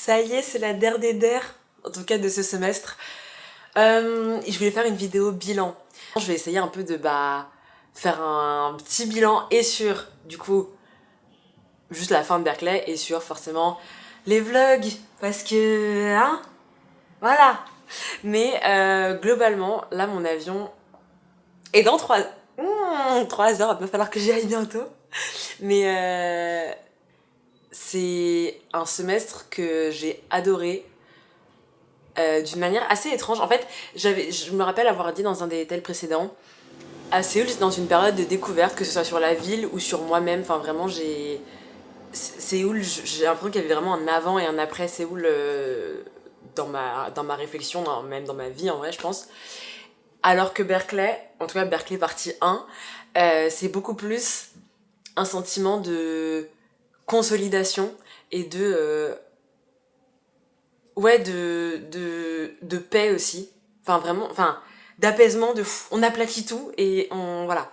Ça y est, c'est la der des der, en tout cas de ce semestre. Je voulais faire une vidéo bilan. Je vais essayer un peu de faire un petit bilan et sur, du coup, juste la fin de Berkeley et sur forcément les vlogs. Parce que, hein, voilà. Mais globalement, là, mon avion est dans 3 heures, il va falloir que j'y aille bientôt. Mais c'est un semestre que j'ai adoré. D'une manière assez étrange. En fait, je me rappelle avoir dit dans un des tels précédents, à Séoul, j'étais dans une période de découverte, que ce soit sur la ville ou sur moi-même. Enfin, vraiment, Séoul, j'ai l'impression qu'il y avait vraiment un avant et un après Séoul dans ma réflexion, même dans ma vie en vrai, je pense. Alors que Berkeley, en tout cas Berkeley partie 1, c'est beaucoup plus un sentiment de consolidation et de paix aussi. Enfin, vraiment, d'apaisement, de fou. On aplatit tout et voilà.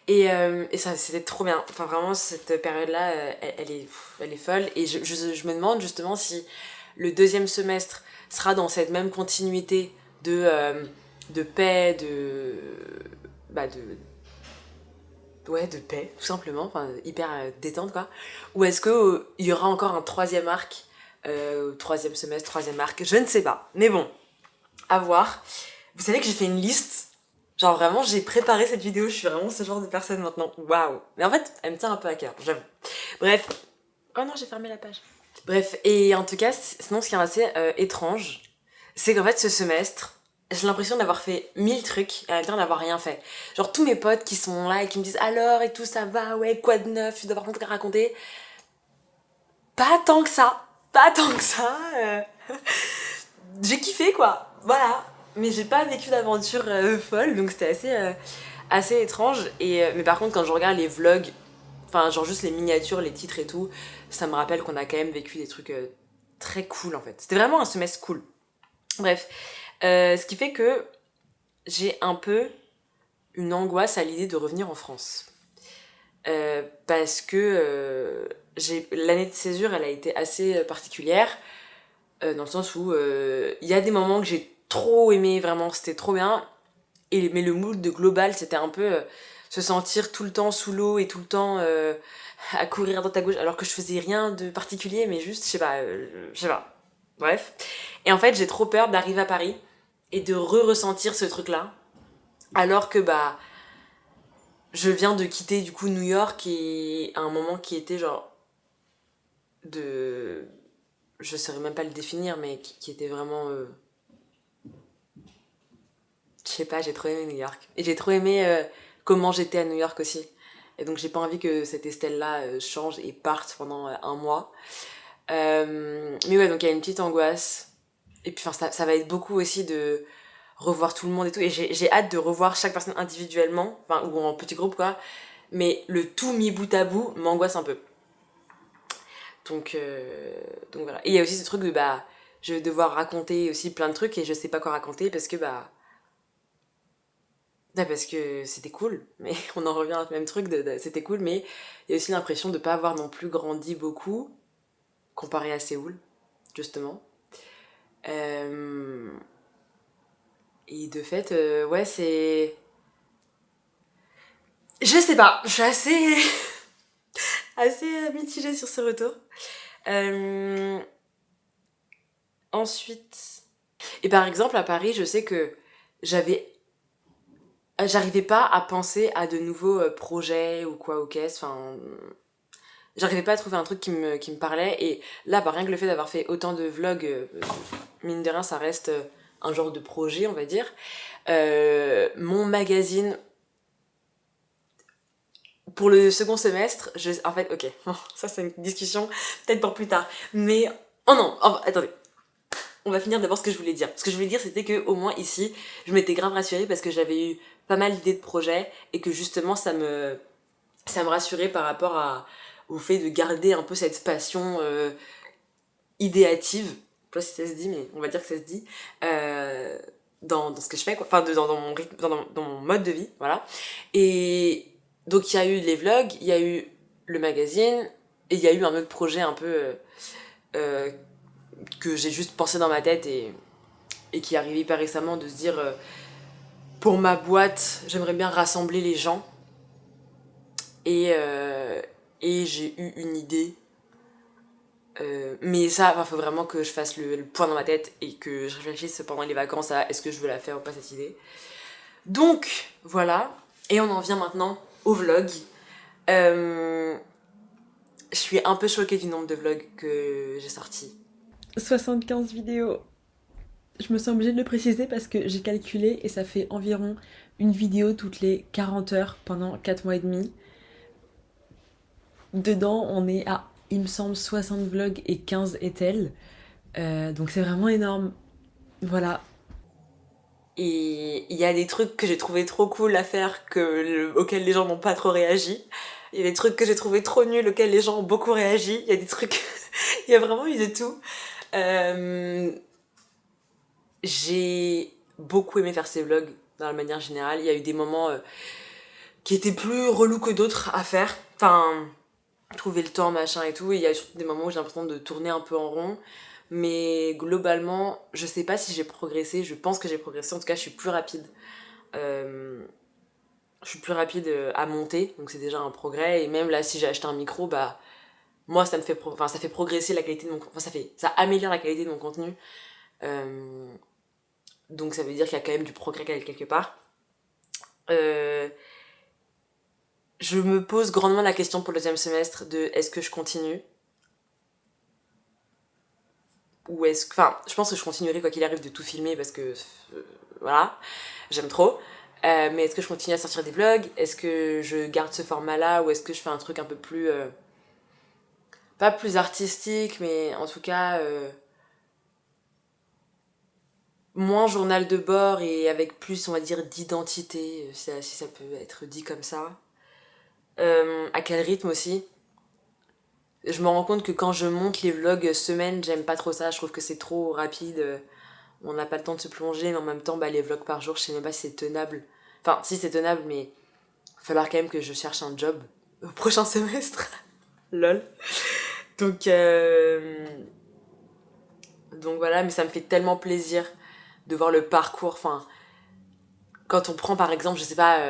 Et ça, c'était trop bien. Enfin, vraiment, cette période-là, elle est folle. Et je me demande justement si le deuxième semestre sera dans cette même continuité de paix, de paix, tout simplement. Enfin, hyper détente, quoi. Ou est-ce qu'il y aura encore un troisième arc, troisième semestre, troisième arc, je ne sais pas. Mais bon, à voir. Vous savez que j'ai fait une liste. Genre vraiment, j'ai préparé cette vidéo, je suis vraiment ce genre de personne maintenant. Waouh. Mais en fait, elle me tient un peu à cœur, j'avoue. Bref. Oh non, j'ai fermé la page. Bref, et en tout cas, sinon ce qui est assez étrange, c'est qu'en fait ce semestre, j'ai l'impression d'avoir fait 1000 trucs et à l'intérieur d'avoir rien fait. Genre tous mes potes qui sont là et qui me disent alors et tout ça va, ouais, quoi de neuf, tu dois avoir plein de trucs à raconter. Pas tant que ça. Pas tant que ça. J'ai kiffé quoi. Voilà. Mais j'ai pas vécu d'aventure folle, donc c'était assez étrange. Mais par contre, quand je regarde les vlogs, enfin, genre juste les miniatures, les titres et tout, ça me rappelle qu'on a quand même vécu des trucs très cool en fait. C'était vraiment un semestre cool. Bref. Ce qui fait que j'ai un peu une angoisse à l'idée de revenir en France. Parce que l'année de césure, elle a été assez particulière. Dans le sens où il y a des moments que j'ai trop aimé, vraiment, c'était trop bien. Mais le mood de global, c'était un peu se sentir tout le temps sous l'eau et tout le temps à courir à droite à gauche, alors que je faisais rien de particulier, mais juste, je sais pas. Bref. Et en fait, j'ai trop peur d'arriver à Paris et de ressentir ce truc-là, alors que je viens de quitter du coup New York et à un moment qui était genre de je saurais même pas le définir, mais qui était vraiment je sais pas, j'ai trop aimé New York et j'ai trop aimé comment j'étais à New York aussi, et donc j'ai pas envie que cette Estelle là change et parte pendant un mois. Mais ouais, donc il y a une petite angoisse, et puis ça va être beaucoup aussi de revoir tout le monde et tout, et j'ai hâte de revoir chaque personne individuellement, enfin, ou en petit groupe quoi, mais le tout mis bout à bout m'angoisse un peu. Donc voilà. Et il y a aussi ce truc de je vais devoir raconter aussi plein de trucs et je sais pas quoi raconter parce que parce que c'était cool, mais on en revient au même truc c'était cool, mais il y a aussi l'impression de pas avoir non plus grandi beaucoup comparé à Séoul, justement. Euh, et de fait, ouais, c'est. Je sais pas, je suis assez mitigée sur ce retour. Euh, Ensuite. Et par exemple, à Paris, je sais que j'arrivais pas à penser à de nouveaux projets ou quoi ou qu'est-ce. Enfin, j'arrivais pas à trouver un truc qui me parlait. Et là, rien que le fait d'avoir fait autant de vlogs, mine de rien, ça reste un genre de projet, on va dire. Mon magazine, pour le second semestre, en fait, ok, ça c'est une discussion peut-être pour plus tard. Mais, oh non, attendez. On va finir d'abord ce que je voulais dire. Ce que je voulais dire, c'était que au moins ici, je m'étais grave rassurée parce que j'avais eu pas mal d'idées de projets et que justement ça me rassurait par rapport au fait de garder un peu cette passion idéative. Je sais pas si ça se dit, mais on va dire que ça se dit. Dans ce que je fais, quoi. Enfin, dans mon rythme, dans mon mode de vie, voilà. Et donc, il y a eu les vlogs, il y a eu le magazine, et il y a eu un autre projet un peu que j'ai juste pensé dans ma tête et qui est arrivé hyper récemment, de se dire pour ma boîte, j'aimerais bien rassembler les gens. Et, euh, et j'ai eu une idée. Mais ça, il faut vraiment que je fasse le point dans ma tête et que je réfléchisse pendant les vacances à est-ce que je veux la faire ou pas cette idée. Donc, voilà. Et on en vient maintenant au vlog. Je suis un peu choquée du nombre de vlogs que j'ai sortis. 75 vidéos. Je me sens obligée de le préciser parce que j'ai calculé et ça fait environ une vidéo toutes les 40 heures pendant 4 mois et demi. Dedans, on est à, il me semble, 60 vlogs et 15 étels. Donc c'est vraiment énorme. Voilà. Et il y a des trucs que j'ai trouvé trop cool à faire auxquels les gens n'ont pas trop réagi. Il y a des trucs que j'ai trouvé trop nuls auxquels les gens ont beaucoup réagi. Il y a des trucs... il y a vraiment eu de tout. Euh, j'ai beaucoup aimé faire ces vlogs dans la manière générale. Il y a eu des moments qui étaient plus relous que d'autres à faire. Enfin, trouver le temps, machin et tout. Et il y a surtout des moments où j'ai l'impression de tourner un peu en rond. Mais globalement, je sais pas si j'ai progressé. Je pense que j'ai progressé. En tout cas, je suis plus rapide. Euh, je suis plus rapide à monter. Donc c'est déjà un progrès. Et même là, si j'ai acheté un micro, bah, moi, ça me fait, enfin, ça fait progresser la qualité de mon, enfin, ça améliore la qualité de mon contenu. Euh, donc ça veut dire qu'il y a quand même du progrès quelque part. Euh, je me pose grandement la question pour le deuxième semestre de est-ce que je continue ou est-ce que... Enfin, je pense que je continuerai quoi qu'il arrive de tout filmer parce que... voilà, j'aime trop. Mais est-ce que je continue à sortir des vlogs? Est-ce que je garde ce format-là ou est-ce que je fais un truc un peu plus... pas plus artistique, mais en tout cas... moins journal de bord et avec plus, on va dire, d'identité, si ça peut être dit comme ça. À quel rythme aussi? Je me rends compte que quand je monte les vlogs semaine, j'aime pas trop ça. Je trouve que c'est trop rapide. On n'a pas le temps de se plonger, mais en même temps, bah, les vlogs par jour, je sais même pas si c'est tenable. Enfin, si c'est tenable, mais il va falloir quand même que je cherche un job au prochain semestre. Lol. Donc, donc voilà, mais ça me fait tellement plaisir de voir le parcours. Enfin, quand on prend par exemple, je sais pas,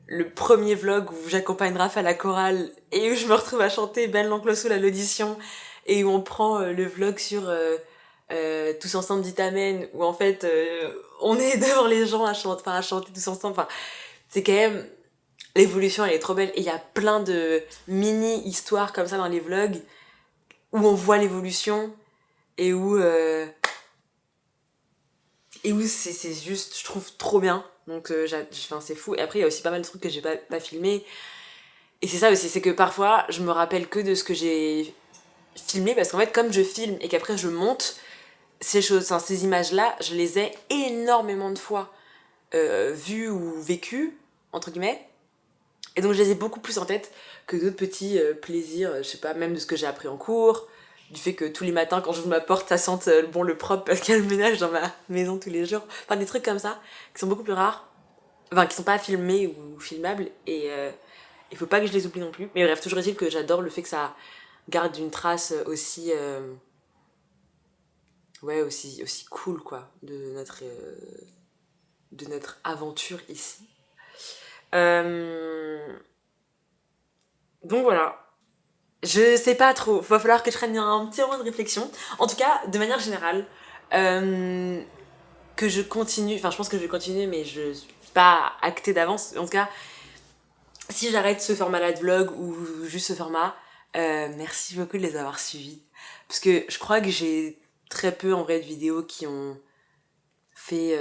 le premier vlog où j'accompagne Raph à la chorale et où je me retrouve à chanter Ben l'oncle Soul à l'audition et où on prend le vlog sur Tous ensemble dit Amen où en fait on est devant les gens à chanter tous ensemble. Enfin, c'est quand même l'évolution elle est trop belle et il y a plein de mini histoires comme ça dans les vlogs où on voit l'évolution et où c'est juste je trouve trop bien. Donc enfin, c'est fou et après il y a aussi pas mal de trucs que j'ai pas filmé. Et c'est ça aussi, c'est que parfois, je me rappelle que de ce que j'ai filmé, parce qu'en fait, comme je filme et qu'après je monte, ces choses, enfin, ces images-là, je les ai énormément de fois vues ou vécues, entre guillemets. Et donc, je les ai beaucoup plus en tête que d'autres petits plaisirs, je sais pas, même de ce que j'ai appris en cours, du fait que tous les matins, quand j'ouvre ma porte, ça sente bon le propre parce qu'il y a le ménage dans ma maison tous les jours. Enfin, des trucs comme ça, qui sont beaucoup plus rares, enfin, qui sont pas filmés ou filmables, et il faut pas que je les oublie non plus. Mais bref, toujours est-il que j'adore le fait que ça garde une trace aussi ouais aussi cool quoi de notre aventure ici. Euh, donc voilà. Je sais pas trop, va falloir que je prenne un petit moment de réflexion. En tout cas, de manière générale, euh, que je continue, enfin je pense que je vais continuer, mais je suis pas actée d'avance. En tout cas, si j'arrête ce format-là de vlog ou juste ce format, merci beaucoup de les avoir suivis. Parce que je crois que j'ai très peu en vrai de vidéos qui ont fait.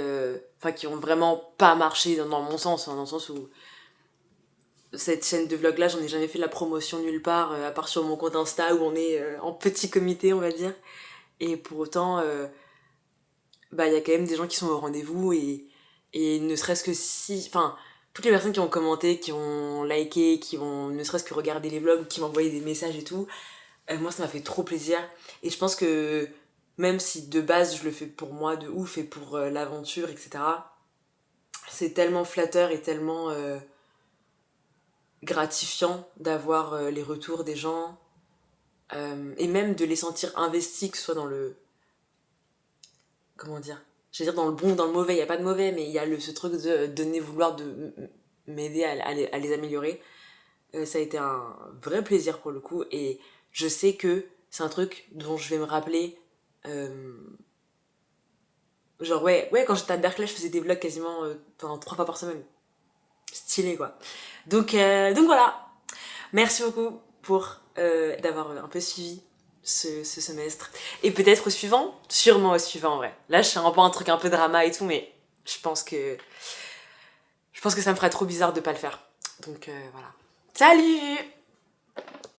Enfin, qui ont vraiment pas marché dans mon sens, hein, dans le sens où cette chaîne de vlog là, j'en ai jamais fait la promotion nulle part, à part sur mon compte Insta où on est en petit comité, on va dire. Et pour autant, bah, il y a quand même des gens qui sont au rendez-vous et ne serait-ce que si. Enfin, toutes les personnes qui ont commenté, qui ont liké, qui ont ne serait-ce que regardé les vlogs, qui m'ont envoyé des messages et tout, moi ça m'a fait trop plaisir. Et je pense que même si de base je le fais pour moi de ouf et pour l'aventure, etc., c'est tellement flatteur et tellement gratifiant d'avoir les retours des gens. et même de les sentir investis, que ce soit dans le... Comment dire? Je veux dire dans le bon, dans le mauvais, il n'y a pas de mauvais, mais il y a ce truc de donner, vouloir de m'aider à les améliorer. Ça a été un vrai plaisir pour le coup, et je sais que c'est un truc dont je vais me rappeler. Genre, ouais, quand j'étais à Berkeley, je faisais des vlogs quasiment 3 fois par semaine. Stylé, quoi. Donc voilà. Merci beaucoup pour d'avoir un peu suivi ce semestre. Et peut-être au suivant, sûrement au suivant, en vrai. Là, je suis un truc un peu drama et tout, mais je pense que ça me ferait trop bizarre de pas le faire. Donc voilà. Salut!